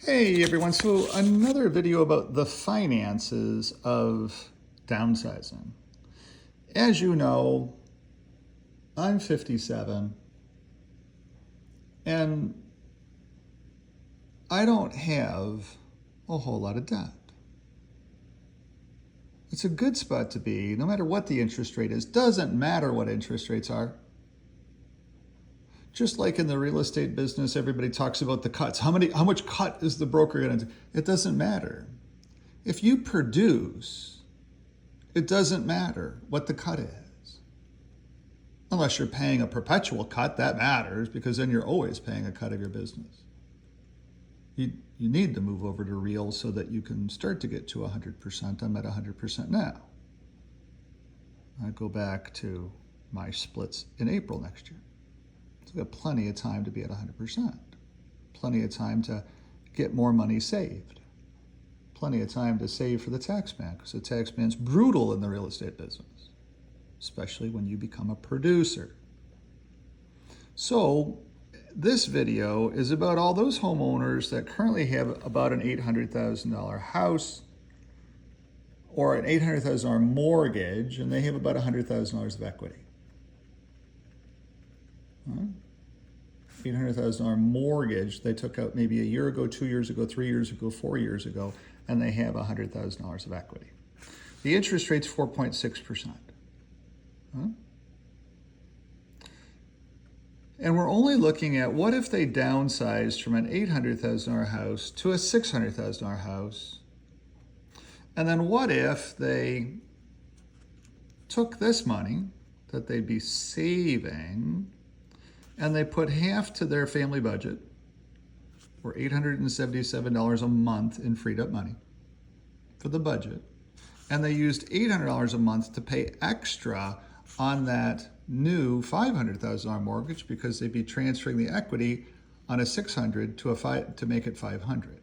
Hey everyone, so another video about the finances of downsizing. As you know, I'm 57 and I don't have a whole lot of debt. It's a good spot to be, no matter what the interest rate is. Doesn't matter what interest rates are. Just like in the real estate business, everybody talks about the cuts. How much cut is the broker going to do? It doesn't matter. If you produce, it doesn't matter what the cut is. Unless you're paying a perpetual cut, that matters because then you're always paying a cut of your business. You need to move over to real so that you can start to get to 100%. I'm at 100% now. I go back to my splits in April next year. So we've got plenty of time to be at 100%. Plenty of time to get more money saved. Plenty of time to save for the tax man, because the tax man's brutal in the real estate business, especially when you become a producer. So this video is about all those homeowners that currently have about an $800,000 house or an $800,000 mortgage, and they have about $100,000 of equity. $800,000 mortgage they took out maybe a year ago, 2 years ago, 3 years ago, 4 years ago, and they have $100,000 of equity. The interest rate's 4.6%. And we're only looking at what if they downsized from an $800,000 house to a $600,000 house, and then what if they took this money that they'd be saving and they put half to their family budget, or $877 a month in freed up money for the budget, and they used $800 a month to pay extra on that new $500,000 mortgage because they'd be transferring the equity on a $600 to make it $500.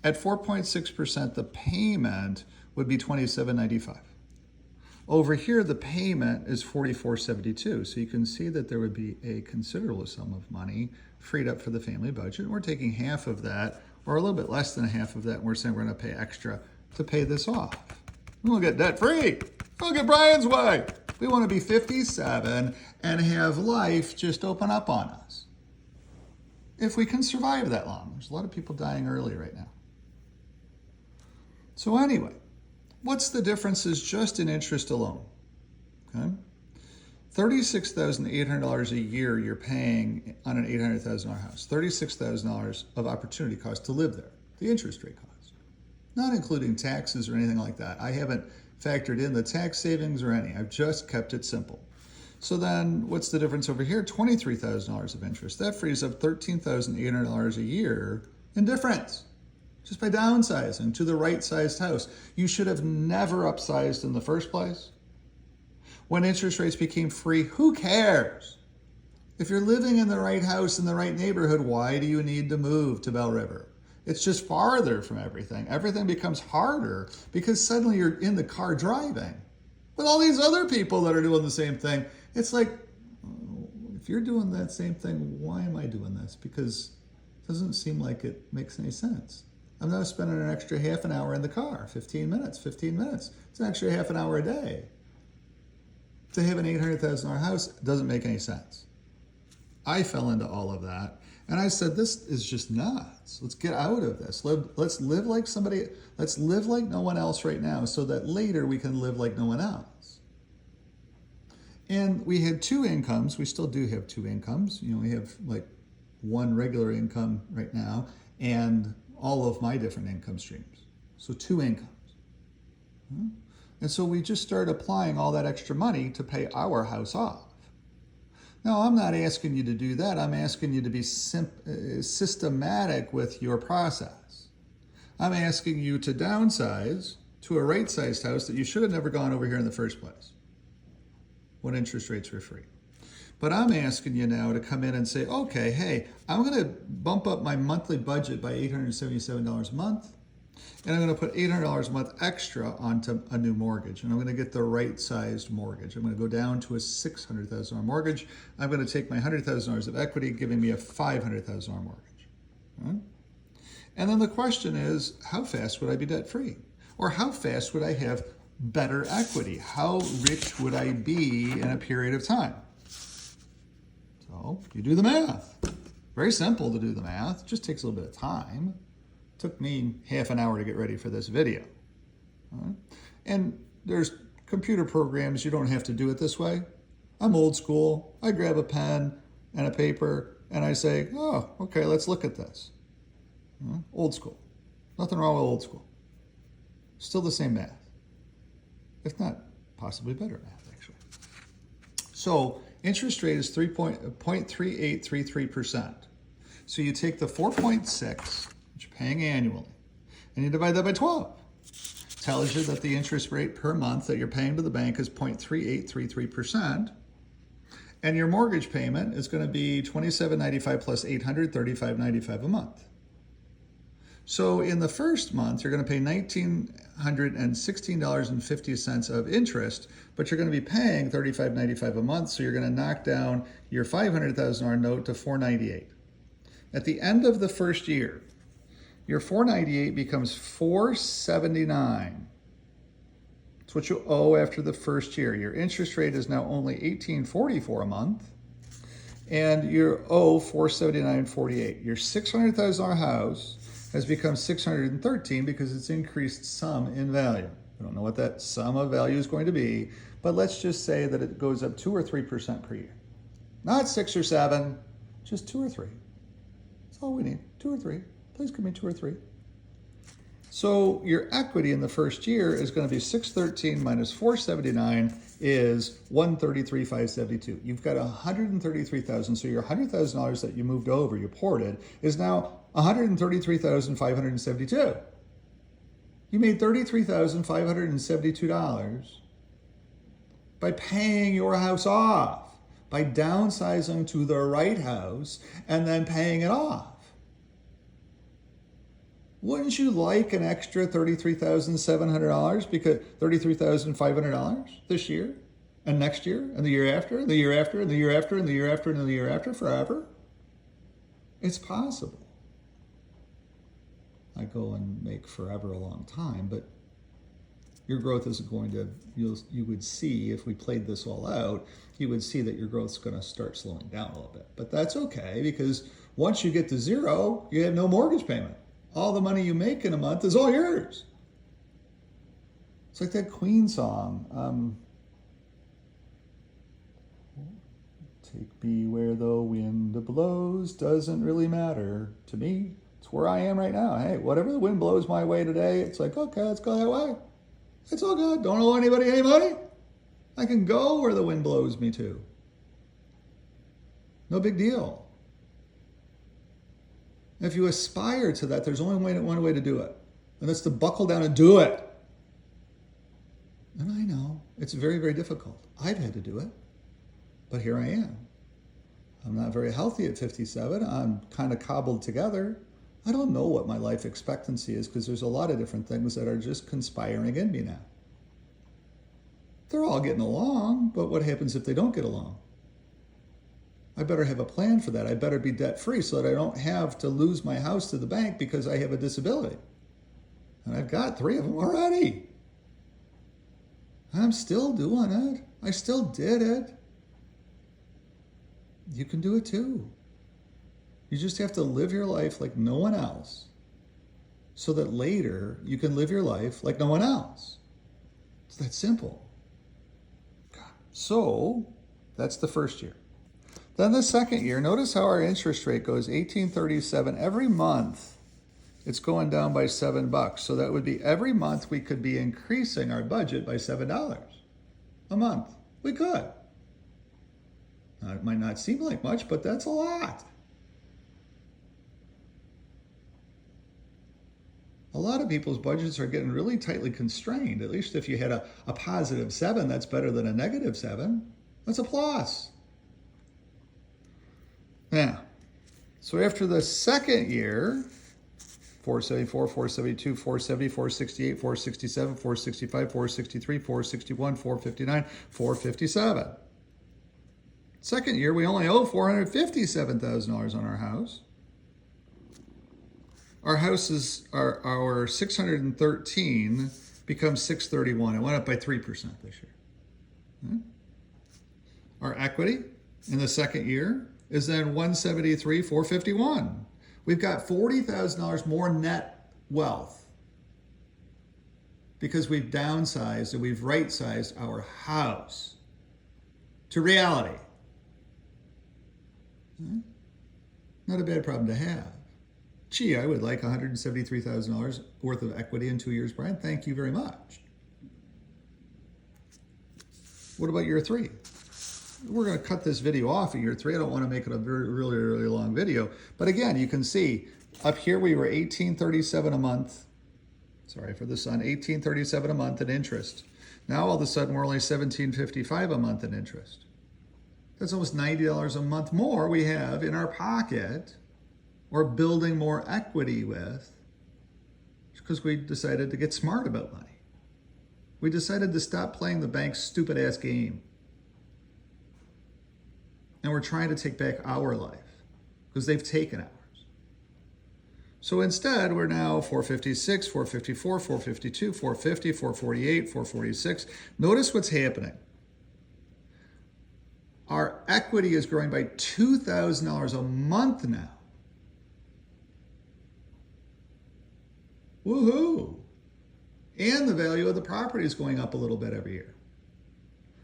At 4.6%, the payment would be $27.95. Over here, the payment is $44.72. So you can see that there would be a considerable sum of money freed up for the family budget. We're taking half of that, or a little bit less than half of that, and we're saying we're going to pay extra to pay this off. We want to get debt free. Look at Brian's way. We want to be 57 and have life just open up on us. If we can survive that long. There's a lot of people dying early right now. So anyway, what's the differences just in interest alone? Okay, $36,800 a year you're paying on an $800,000 house. $36,000 of opportunity cost to live there, the interest rate cost. Not including taxes or anything like that. I haven't factored in the tax savings or any. I've just kept it simple. So then what's the difference over here? $23,000 of interest. That frees up $13,800 a year in difference, just by downsizing to the right-sized house. You should have never upsized in the first place. When interest rates became free, who cares? If you're living in the right house in the right neighborhood, why do you need to move to Bell River? It's just farther from everything. Everything becomes harder because suddenly you're in the car driving with all these other people that are doing the same thing. It's like, if you're doing that same thing, why am I doing this? Because it doesn't seem like it makes any sense. I'm now spending an extra half an hour in the car, 15 minutes. It's an extra half an hour a day. To have an $800,000 house doesn't make any sense. I fell into all of that. And I said, this is just nuts. Let's get out of this. Let's live like somebody. Let's live like no one else right now so that later we can live like no one else. And we had two incomes. We still do have two incomes. You know, we have like one regular income right now and all of my different income streams. So two incomes. And so we just started applying all that extra money to pay our house off. Now, I'm not asking you to do that. I'm asking you to be systematic with your process. I'm asking you to downsize to a right-sized house that you should have never gone over here in the first place when interest rates were free. But I'm asking you now to come in and say, okay, hey, I'm going to bump up my monthly budget by $877 a month, and I'm going to put $800 a month extra onto a new mortgage, and I'm going to get the right-sized mortgage. I'm going to go down to a $600,000 mortgage. I'm going to take my $100,000 of equity, giving me a $500,000 mortgage. Right? And then the question is, how fast would I be debt-free? Or how fast would I have better equity? How rich would I be in a period of time? So you do the math. Very simple to do the math. It just takes a little bit of time. It took me half an hour to get ready for this video. All right? And there's computer programs, you don't have to do it this way. I'm old school. I grab a pen and a paper and I say, oh, okay, let's look at this. Old school. Nothing wrong with old school. Still the same math. If not, possibly better math, actually. So interest rate is 0.3833%. So you take the 4.6, which you're paying annually, and you divide that by 12. Tells you that the interest rate per month that you're paying to the bank is 0.3833%. And your mortgage payment is going to be $27.95 plus $800, $35.95 a month. So in the first month, you're going to pay $1,916.50 of interest, but you're going to be paying $35.95 a month, so you're going to knock down your $500,000 note to $498. At the end of the first year, your $498 becomes $479. That's what you owe after the first year. Your interest rate is now only $18.44 a month, and you owe $479.48. Your $600,000 house has become $613 because it's increased some in value. We don't know what that sum of value is going to be, but let's just say that it goes up 2 or 3% per year. Not 6 or 7, just 2 or 3. That's all we need, 2 or 3. Please give me 2 or 3. So your equity in the first year is going to be 613 minus 479 is 133,572. You've got 133,000. So your $100,000 that you moved over, you ported, is now 133,572. You made $33,572 by paying your house off, by downsizing to the right house and then paying it off. Wouldn't you like an extra $33,700 because $33,500 this year and next year and the year after and the year after and the year after and the year after and the year after forever? It's possible. I go and make forever a long time, but your growth isn't going to, you would see if we played this all out, you would see that your growth's going to start slowing down a little bit. But that's okay, because once you get to zero, you have no mortgage payment. All the money you make in a month is all yours. It's like that Queen song. Take me where the wind blows, doesn't really matter to me. It's where I am right now. Hey, whatever the wind blows my way today, it's like, okay, let's go that way. It's all good. Don't owe anybody any money. I can go where the wind blows me to. No big deal. If you aspire to that, there's only one way to do it, and that's to buckle down and do it. And I know it's very, very difficult. I've had to do it, but here I am. I'm not very healthy at 57. I'm kind of cobbled together. I don't know what my life expectancy is because there's a lot of different things that are just conspiring in me now. They're all getting along, but what happens if they don't get along? I better have a plan for that. I better be debt-free so that I don't have to lose my house to the bank because I have a disability. And I've got 3 of them already. And I'm still doing it. I still did it. You can do it too. You just have to live your life like no one else so that later you can live your life like no one else. It's that simple. So that's the first year. Then the second year, notice how our interest rate goes $18.37 every month. It's going down by $7. So that would be every month we could be increasing our budget by $7 a month. We could. Now, it might not seem like much, but that's a lot. A lot of people's budgets are getting really tightly constrained. At least if you had a positive 7, that's better than a negative 7. That's a plus. Now, so after the second year, 474, 472, 470, 468, 467, 465, 463, 461, 459, 457. Second year, we only owe $457,000 on our house. Our houses are our 613 becomes 631. It went up by 3% this year. Our equity in the second year is then 173,451. We've got $40,000 more net wealth because we've downsized and we've right-sized our house to reality. Not a bad problem to have. Gee, I would like $173,000 worth of equity in 2 years, Brian. Thank you very much. What about year 3? We're going to cut this video off at year 3. I don't want to make it a really long video. But again, you can see up here we were $1,837 a month. Sorry for the sun. $1,837 a month in interest. Now all of a sudden we're only $1,755 a month in interest. That's almost $90 a month more we have in our pocket or building more equity with because we decided to get smart about money. We decided to stop playing the bank's stupid-ass game. And we're trying to take back our life because they've taken ours. So instead, we're now 456, 454, 452, 450, 448, 446. Notice what's happening. Our equity is growing by $2,000 a month now. Woohoo! And the value of the property is going up a little bit every year.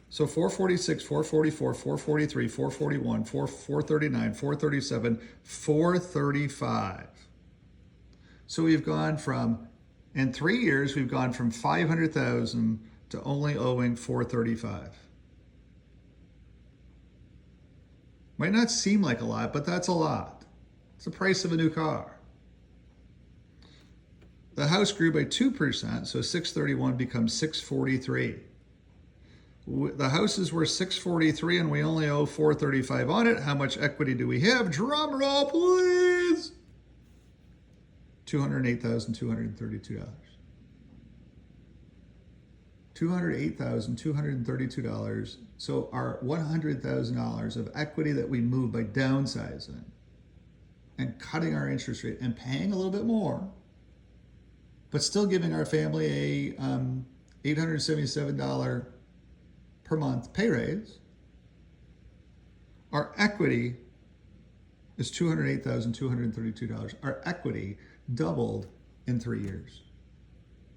So 446, 444, 443, 441, 439, 437, 435. So we've gone from, in 3 years, we've gone from 500,000 to only owing 435. Might not seem like a lot, but that's a lot. It's the price of a new car. The house grew by 2%, so 631 becomes 643. The house is worth 643 and we only owe 435 on it. How much equity do we have? Drum roll, please. $208,232. $208,232. So our $100,000 of equity that we moved by downsizing and cutting our interest rate and paying a little bit more, but still giving our family a $877 per month pay raise, our equity is $208,232. Our equity doubled in 3 years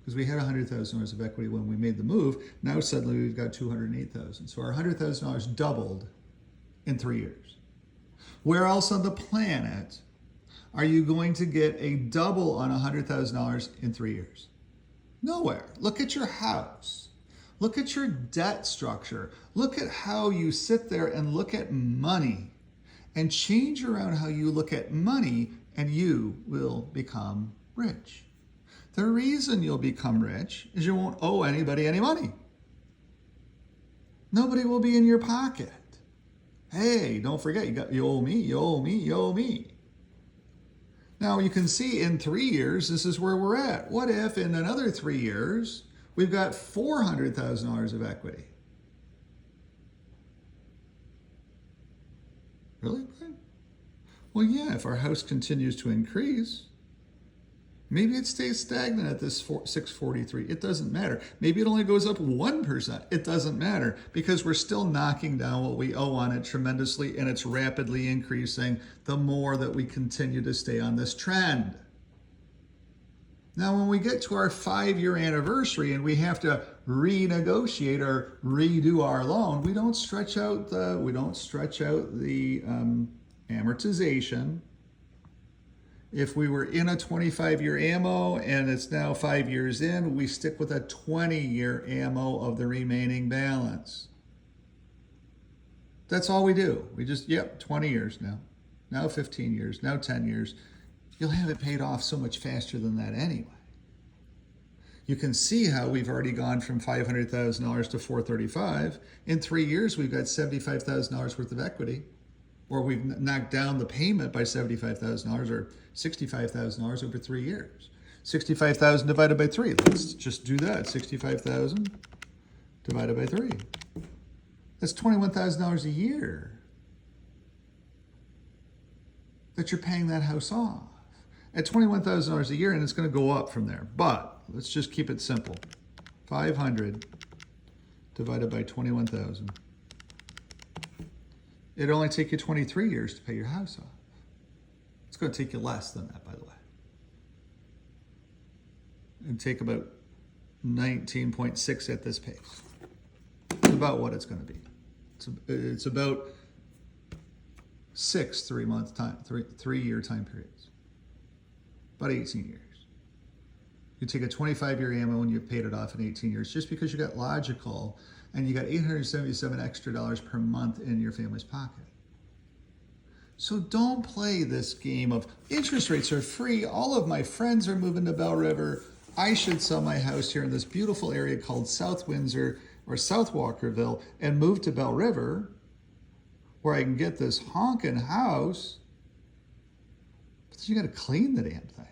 because we had $100,000 of equity when we made the move. Now suddenly we've got $208,000. So our $100,000 doubled in 3 years. Where else on the planet are you going to get a double on $100,000 in 3 years? Nowhere. Look at your house. Look at your debt structure. Look at how you sit there and look at money and change around how you look at money and you will become rich. The reason you'll become rich is you won't owe anybody any money. Nobody will be in your pocket. Hey, don't forget, you owe me, you owe me, you owe me. Now you can see in 3 years, this is where we're at. What if in another 3 years, we've got $400,000 of equity? Really? Well, yeah, if our house continues to increase, maybe it stays stagnant at this 643. It doesn't matter. Maybe it only goes up 1%. It doesn't matter because we're still knocking down what we owe on it tremendously, and it's rapidly increasing the more that we continue to stay on this trend. Now, when we get to our 5-year anniversary and we have to renegotiate or redo our loan, we don't stretch out the amortization. If we were in a 25-year ammo and it's now 5 years in, we stick with a 20-year ammo of the remaining balance. That's all we do. We just, 20 years now 15 years, now 10 years. You'll have it paid off so much faster than that anyway. You can see how we've already gone from $500,000 to $435. In 3 years, we've got $75,000 worth of equity, or we've knocked down the payment by $75,000 or $65,000 over 3 years. 65,000 divided by 3. Let's just do that. 65,000 divided by 3. That's $21,000 a year that you're paying that house off. at $21,000 a year, and it's going to go up from there. But let's just keep it simple. 500 divided by 21,000. It'd only take you 23 years to pay your house off. It's going to take you less than that, by the way. It'd take about 19.6 at this pace. It's about what it's going to be. It's about 6 3-year time periods. About 18 years. You take a 25-year ammo and you paid it off in 18 years just because you got logical and you got $877 extra per month in your family's pocket. So don't play this game of interest rates are free. All of my friends are moving to Belle River. I should sell my house here in this beautiful area called South Windsor or South Walkerville and move to Belle River where I can get this honking house. But you got to clean the damn thing.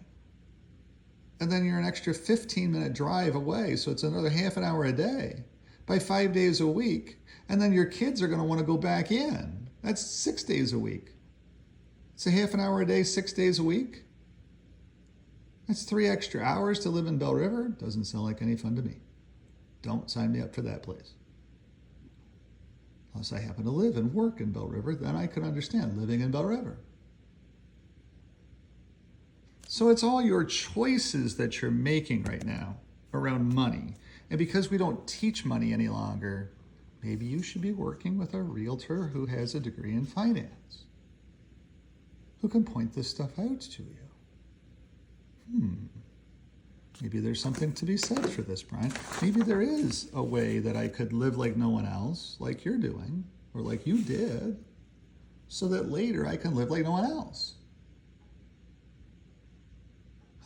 And then you're an extra 15-minute drive away, so it's another half an hour a day by 5 days a week. And then your kids are going to want to go back in. That's 6 days a week. It's a half an hour a day, 6 days a week. That's 3 extra hours to live in Belle River. Doesn't sound like any fun to me. Don't sign me up for that place. Unless I happen to live and work in Belle River, then I could understand living in Belle River. So it's all your choices that you're making right now around money. And because we don't teach money any longer, maybe you should be working with a realtor who has a degree in finance, who can point this stuff out to you. Maybe there's something to be said for this, Brian. Maybe there is a way that I could live like no one else, like you're doing, or like you did, so that later I can live like no one else.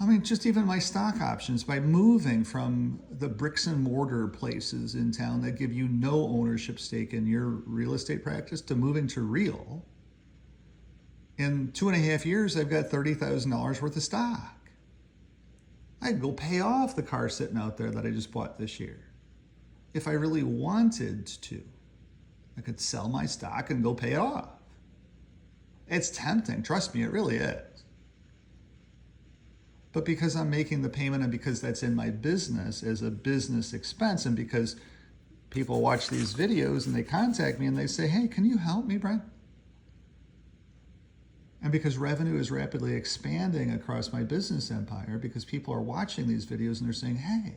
I mean, just even my stock options, by moving from the bricks and mortar places in town that give you no ownership stake in your real estate practice to moving to real, in 2.5 years, I've got $30,000 worth of stock. I could go pay off the car sitting out there that I just bought this year. If I really wanted to, I could sell my stock and go pay it off. It's tempting, trust me, it really is. But because I'm making the payment and because that's in my business as a business expense, and because people watch these videos and they contact me and they say, hey, can you help me, Brian? And because revenue is rapidly expanding across my business empire, because people are watching these videos and they're saying, hey,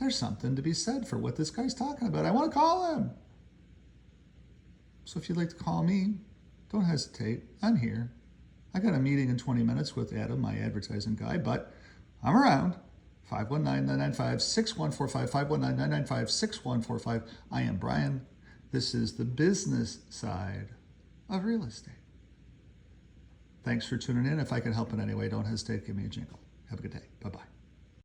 there's something to be said for what this guy's talking about. I want to call him. So if you'd like to call me, don't hesitate. I'm here. I got a meeting in 20 minutes with Adam, my advertising guy, but I'm around. 519-995-6145, 519-995-6145. I am Brian. This is the business side of real estate. Thanks for tuning in. If I can help in any way, don't hesitate to give me a jingle. Have a good day. Bye-bye.